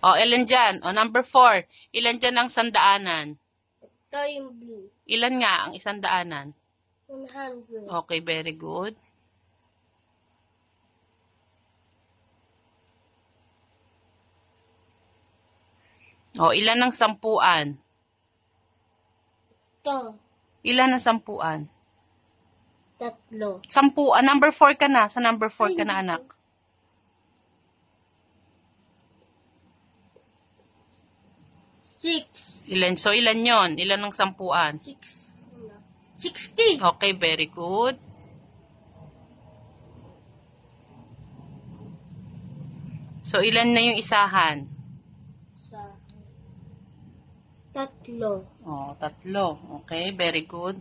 O, ilan dyan? O, number 4. Ilan dyan ang sandaanan? Ito yung blue. Ilan nga ang isandaanan? 100. Okay, very good. O, ilan ang sampuan? Ito. Ilan ang sampuan? 3. Sampuan. Number 4 ka na. Sa number 4 ka na, anak. 6. Ilan? So, ilan yon? Ilan ang sampuan? 60. Okay, very good. So, ilan na yung isahan? 3. Oh, 3. Okay, very good.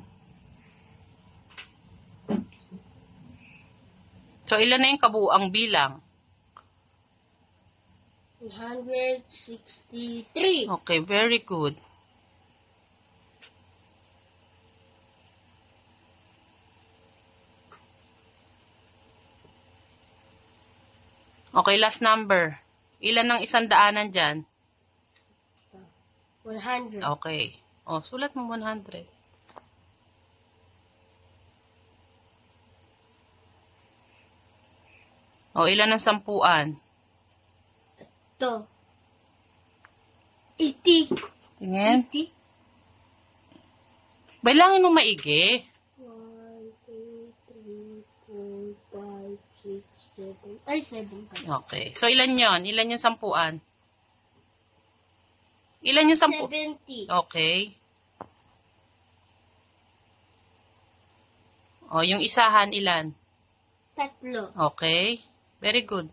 So, ilan na yung kabuuang bilang? 163. Okay, very good. Okay, last number. Ilan ang isandaanan dyan? 100. Okay. Oh, sulat mo 100. Oh, ilan ang sampuan? Ito. 80. Tingin. 80. Bailangin mo maigi. 1, 2, 3, 4, 5, 6, 7. Ay, 7. Okay. So, ilan yon? Ilan yung sampuan? Ilan yung 70. Okay. O, yung isahan, ilan? 3. Okay. Very good.